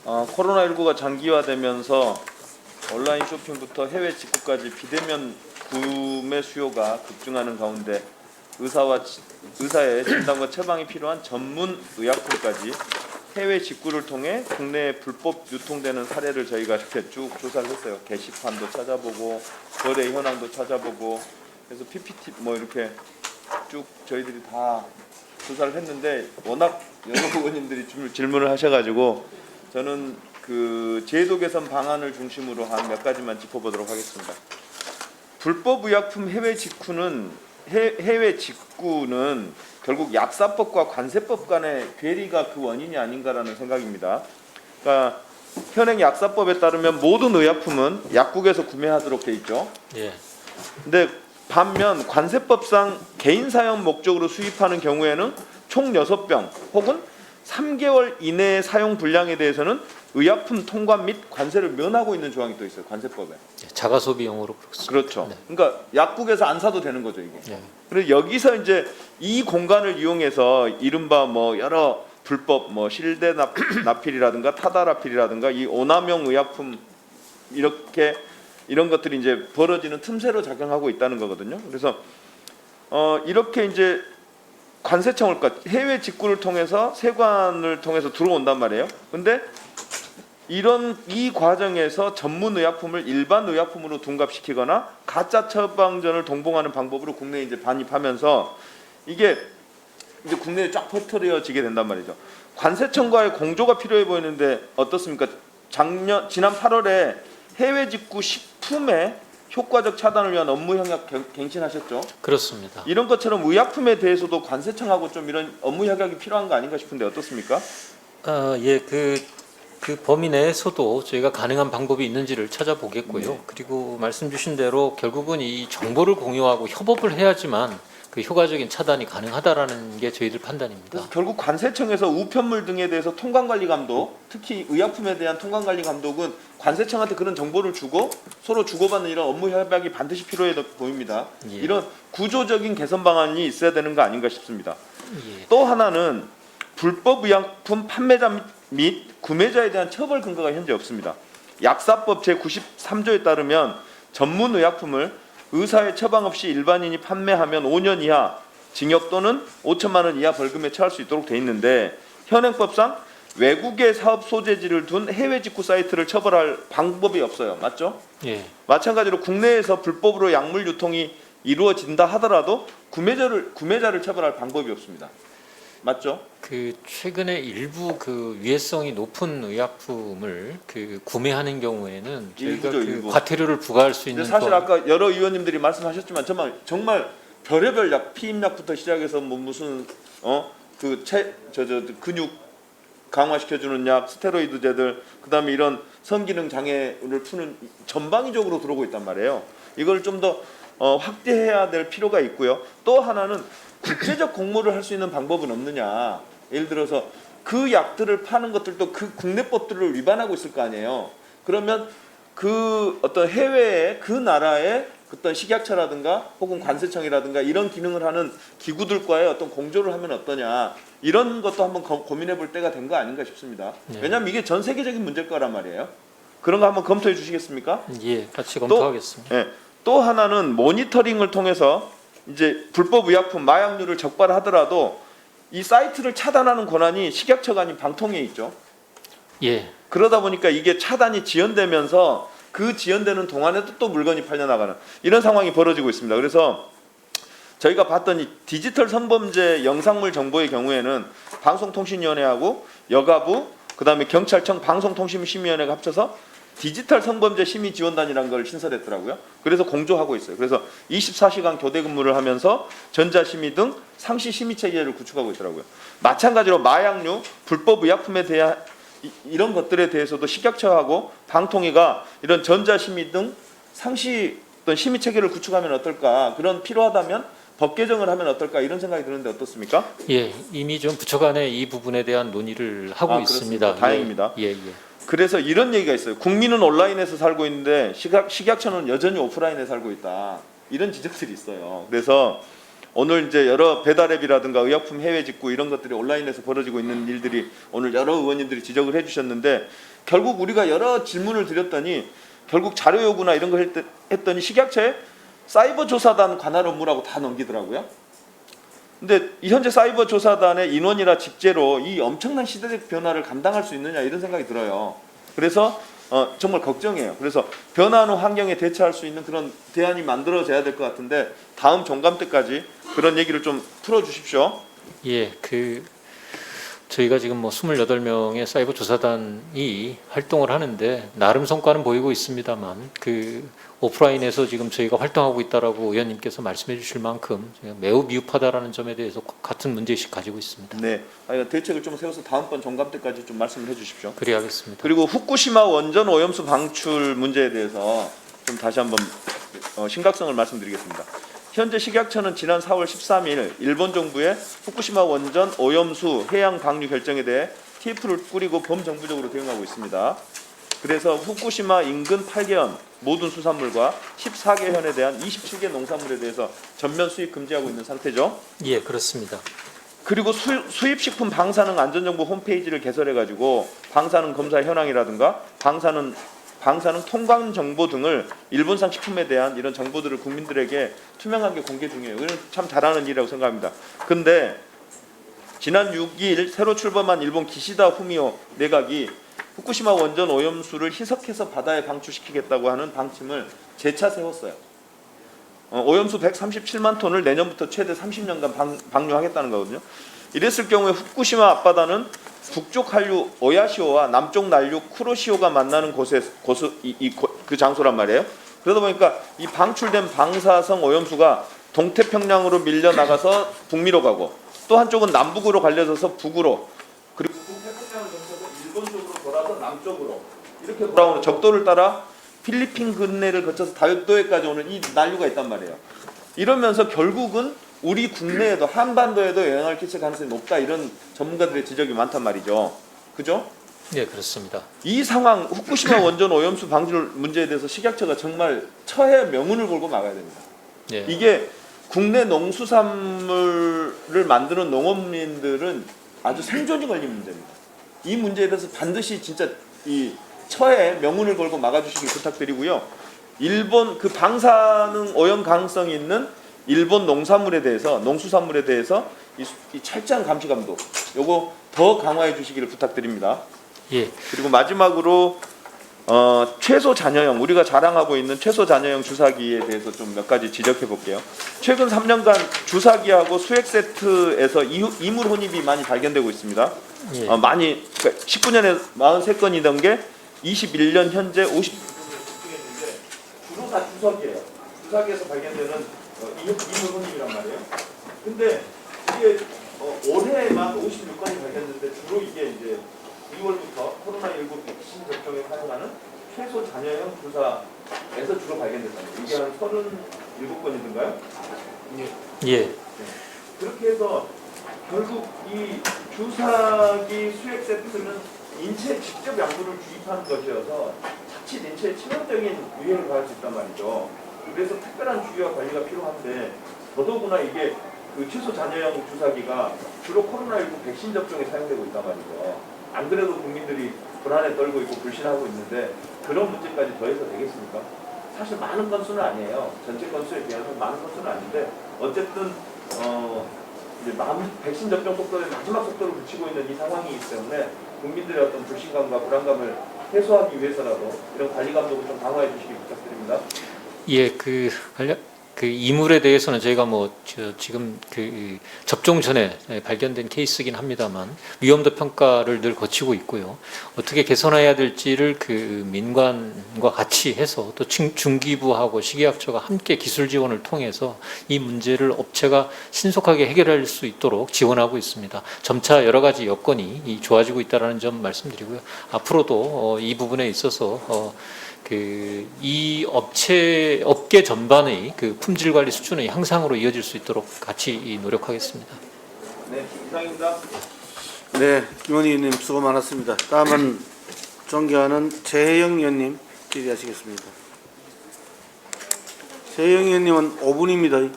코로나19가 장기화되면서 온라인 쇼핑부터 해외 직구까지 비대면 구매 수요가 급증하는 가운데 의사의 진단과 처방이 필요한 전문 의약품까지 해외 직구를 통해 국내에 불법 유통되는 사례를 저희가 이렇게 쭉 조사를 했어요. 게시판도 찾아보고 거래 현황도 찾아보고 그래서 PPT 뭐 이렇게 쭉 저희들이 다 조사를 했는데 워낙 여러 의원님들이 질문을 하셔가지고 저는 그 제도 개선 방안을 중심으로 한 몇 가지만 짚어보도록 하겠습니다. 불법 의약품 해외 직구는 결국 약사법과 관세법 간의 괴리가 그 원인이 아닌가라는 생각입니다. 그러니까 현행 약사법에 따르면 모든 의약품은 약국에서 구매하도록 돼 있죠. 예. 근데 반면 관세법상 개인 사용 목적으로 수입하는 경우에는 총 6병 혹은 3개월 이내의 사용 분량에 대해서는 의약품 통관 및 관세를 면하고 있는 조항이 또 있어요. 관세법에. 자가 소비용으로 그렇습니다. 그렇죠. 네. 그러니까 약국에서 안 사도 되는 거죠, 이게. 예. 그래서 여기서 이제 이 공간을 이용해서 이른바 뭐 여러 불법 뭐 실데나필이라든가 타다라필이라든가 이 오남용 의약품 이런 것들이 이제 벌어지는 틈새로 작용하고 있다는 거거든요. 그래서 이렇게 이제 관세청을 해외 직구를 통해서 세관을 통해서 들어온단 말이에요. 근데 이 과정에서 전문 의약품을 일반 의약품으로 둔갑시키거나 가짜 처방전을 동봉하는 방법으로 국내에 이제 반입하면서 이게 이제 국내에 쫙 퍼뜨려지게 된단 말이죠. 관세청과의 공조가 필요해 보이는데 어떻습니까? 지난 8월에 해외 직구 식품의 효과적 차단을 위한 업무 협약 갱신하셨죠? 그렇습니다. 이런 것처럼 의약품에 대해서도 관세청하고 좀 이런 업무 협약이 필요한 거 아닌가 싶은데 어떻습니까? 예, 그 범위 내에서도 저희가 가능한 방법이 있는지를 찾아보겠고요. 네. 그리고 말씀 주신 대로 결국은 이 정보를 공유하고 협업을 해야지만 그 효과적인 차단이 가능하다라는 게 저희들 판단입니다. 그래서 결국 관세청에서 우편물 등에 대해서 통관관리 감독, 특히 의약품에 대한 통관관리 감독은 관세청한테 그런 정보를 주고 서로 주고받는 이런 업무 협약이 반드시 필요해 보입니다. 예. 이런 구조적인 개선 방안이 있어야 되는 거 아닌가 싶습니다. 예. 또 하나는 불법 의약품 판매자 및 구매자에 대한 처벌 근거가 현재 없습니다. 약사법 제93조에 따르면 전문 의약품을 의사의 처방 없이 일반인이 판매하면 5년 이하 징역 또는 5천만 원 이하 벌금에 처할 수 있도록 돼 있는데 현행법상 외국의 사업 소재지를 둔 해외 직구 사이트를 처벌할 방법이 없어요. 맞죠? 예. 마찬가지로 국내에서 불법으로 약물 유통이 이루어진다 하더라도 구매자를 처벌할 방법이 없습니다. 맞죠? 그 최근에 일부 그 위해성이 높은 의약품을 그 구매하는 경우에는 저희가 일부죠, 그 일부. 과태료를 부과할 수 근데 있는 사실 아까 여러 의원님들이 말씀하셨지만 정말 별의별 약 피임약부터 시작해서 뭐 무슨 근육 강화시켜주는 약, 스테로이드제들, 그다음에 이런 성기능 장애를 푸는 전방위적으로 들어오고 있단 말이에요. 이걸 좀 더 확대해야 될 필요가 있고요. 또 하나는 국제적 공모를 할 수 있는 방법은 없느냐. 예를 들어서 그 약들을 파는 것들도 그 국내법들을 위반하고 있을 거 아니에요. 그러면 그 어떤 해외의 그 나라의 어떤 식약처라든가 혹은 관세청이라든가 이런 기능을 하는 기구들과의 어떤 공조를 하면 어떠냐. 이런 것도 한번 고민해 볼 때가 된 거 아닌가 싶습니다. 네. 왜냐하면 이게 전 세계적인 문제일 거란 말이에요. 그런 거 한번 검토해 주시겠습니까? 예, 같이 검토하겠습니다. 또 하나는 모니터링을 통해서 이제 불법 의약품 마약류를 적발하더라도 이 사이트를 차단하는 권한이 식약처가 아닌 방통위에 있죠. 예. 그러다 보니까 이게 차단이 지연되면서 그 지연되는 동안에도 또 물건이 팔려나가는 이런 상황이 벌어지고 있습니다. 그래서 저희가 봤던 이 디지털 성범죄 영상물 정보의 경우에는 방송통신위원회하고 여가부 그다음에 경찰청 방송통신심의위원회가 합쳐서 디지털 성범죄 심의 지원단이라는 걸 신설했더라고요. 그래서 공조하고 있어요. 그래서 24시간 교대 근무를 하면서 전자심의 등 상시 심의 체계를 구축하고 있더라고요. 마찬가지로 마약류, 불법 의약품에 대한 이런 것들에 대해서도 식약처하고 방통위가 이런 전자심의 등 상시 어떤 심의 체계를 구축하면 어떨까? 그런 필요하다면 법 개정을 하면 어떨까? 이런 생각이 드는데 어떻습니까? 예, 이미 좀 부처 간에 이 부분에 대한 논의를 하고 있습니다. 그렇습니까? 다행입니다. 예. 그래서 이런 얘기가 있어요. 국민은 온라인에서 살고 있는데 식약처는 여전히 오프라인에 살고 있다. 이런 지적들이 있어요. 그래서 오늘 이제 여러 배달앱이라든가 의약품 해외 직구 이런 것들이 온라인에서 벌어지고 있는 일들이 오늘 여러 의원님들이 지적을 해주셨는데 결국 우리가 여러 질문을 드렸더니 결국 자료 요구나 이런 거 했더니 식약처에 사이버 조사단 관할 업무라고 다 넘기더라고요. 근데 이 현재 사이버 조사단의 인원이라 직제로 이 엄청난 시대적 변화를 감당할 수 있느냐 이런 생각이 들어요. 그래서 정말 걱정이에요. 그래서 변화하는 환경에 대처할 수 있는 그런 대안이 만들어져야 될 것 같은데 다음 종감 때까지 그런 얘기를 좀 풀어주십시오. 예, 저희가 지금 뭐 28명의 사이버 조사단이 활동을 하는데 나름 성과는 보이고 있습니다만 오프라인에서 지금 저희가 활동하고 있다라고 의원님께서 말씀해 주실 만큼 매우 미흡하다라는 점에 대해서 같은 문제의식 가지고 있습니다. 네, 대책을 좀 세워서 다음번 종감 때까지 좀 말씀을 해주십시오. 그리하겠습니다. 그리고 후쿠시마 원전 오염수 방출 문제에 대해서 좀 다시 한번 심각성을 말씀드리겠습니다. 현재 식약처는 지난 4월 13일 일본 정부의 후쿠시마 원전 오염수 해양 방류 결정에 대해 TF를 꾸리고 범정부적으로 대응하고 있습니다. 그래서 후쿠시마 인근 8개현 모든 수산물과 14개현에 대한 27개 농산물에 대해서 전면 수입 금지하고 있는 상태죠. 예, 그렇습니다. 그리고 수입식품 방사능 안전정보 홈페이지를 개설해가지고 방사능 검사 현황이라든가 방사능 통관 정보 등을 일본산 식품에 대한 이런 정보들을 국민들에게 투명하게 공개 중이에요. 이건 참 잘하는 일이라고 생각합니다. 근데 지난 6일 새로 출범한 일본 기시다 후미오 내각이 후쿠시마 원전 오염수를 희석해서 바다에 방출시키겠다고 하는 방침을 재차 세웠어요. 오염수 137만 톤을 내년부터 최대 30년간 방류하겠다는 거거든요. 이랬을 경우에 후쿠시마 앞바다는 북쪽 한류 오야시오와 남쪽 난류 쿠로시오가 만나는 그 장소란 말이에요. 그러다 보니까 이 방출된 방사성 오염수가 동태평양으로 밀려 나가서 북미로 가고 또 한쪽은 남북으로 갈려져서 북으로 그리고 동태평양을 거쳐서 일본 쪽으로 돌아서 남쪽으로 이렇게 돌아오는 적도를 따라 필리핀 근해를 거쳐서 다이오도에까지 오는 이 난류가 있단 말이에요. 이러면서 결국은 우리 국내에도 한반도에도 영향을 끼칠 가능성이 높다 이런 전문가들의 지적이 많단 말이죠. 그죠? 네, 그렇습니다. 이 상황 후쿠시마 원전 오염수 방출 문제에 대해서 식약처가 정말 처해 명운을 걸고 막아야 됩니다. 네. 이게 국내 농수산물을 만드는 농업민들은 아주 생존이 걸린 문제입니다. 이 문제에 대해서 반드시 진짜 이 처해 명운을 걸고 막아주시길 부탁드리고요. 일본 방사능 오염 가능성이 있는 일본 농산물에 대해서 농수산물에 대해서 이 철저한 감시 감독 요거 더 강화해 주시기를 부탁드립니다. 예. 그리고 마지막으로 최소 잔여형 우리가 자랑하고 있는 최소 잔여형 주사기에 대해서 좀 몇 가지 지적해 볼게요. 최근 3년간 주사기하고 수액 세트에서 이물 혼입이 많이 발견되고 있습니다. 예. 많이 그러니까 19년에 43건이던 게 21년 현재 50건인데 주로 다 주사기예요. 주사기에서 발견되는 이물 혼입이란 말이에요. 근데 이게 올해만 56건이 발견됐는데 주로 이게 이제 2월부터 코로나19 백신 접종에 사용하는 최소 잔여형 주사에서 주로 발견됐습니다. 이게 한 37건이던가요? 예. 그렇게 해서 결국 이 주사기 수액 세트는 인체에 직접 약물을 주입하는 것이어서 자칫 인체에 치명적인 위해를 가할 수 있단 말이죠. 그래서 특별한 주의와 관리가 필요한데 더더구나 이게 최소 잔여형 주사기가 주로 코로나19 백신 접종에 사용되고 있단 말이죠. 안 그래도 국민들이 불안에 떨고 있고 불신하고 있는데 그런 문제까지 더해서 되겠습니까? 사실 많은 건수는 아니에요. 전체 건수에 비해서 많은 건수는 아닌데 어쨌든 이제 백신 접종 속도의 마지막 속도를 붙이고 있는 이 상황이기 때문에 국민들의 어떤 불신감과 불안감을 해소하기 위해서라도 이런 관리 감독을 좀 강화해 주시기 부탁드립니다. 예, 그 이물에 대해서는 저희가 지금 접종 전에 발견된 케이스긴 합니다만 위험도 평가를 늘 거치고 있고요. 어떻게 개선해야 될지를 민관과 같이 해서 또 중기부하고 식약처가 함께 기술 지원을 통해서 이 문제를 업체가 신속하게 해결할 수 있도록 지원하고 있습니다. 점차 여러 가지 여건이 좋아지고 있다는 점 말씀드리고요. 앞으로도 이 부분에 있어서 이 업계 전반의 품질 관리 수준의 향상으로 이어질 수 있도록 같이 노력하겠습니다. 네, 이상입니다. 네, 김원희 의원님 수고 많았습니다. 다음은 존경하는 최혜영 의원님 질의하시겠습니다. 최혜영 의원님은 5분입니다.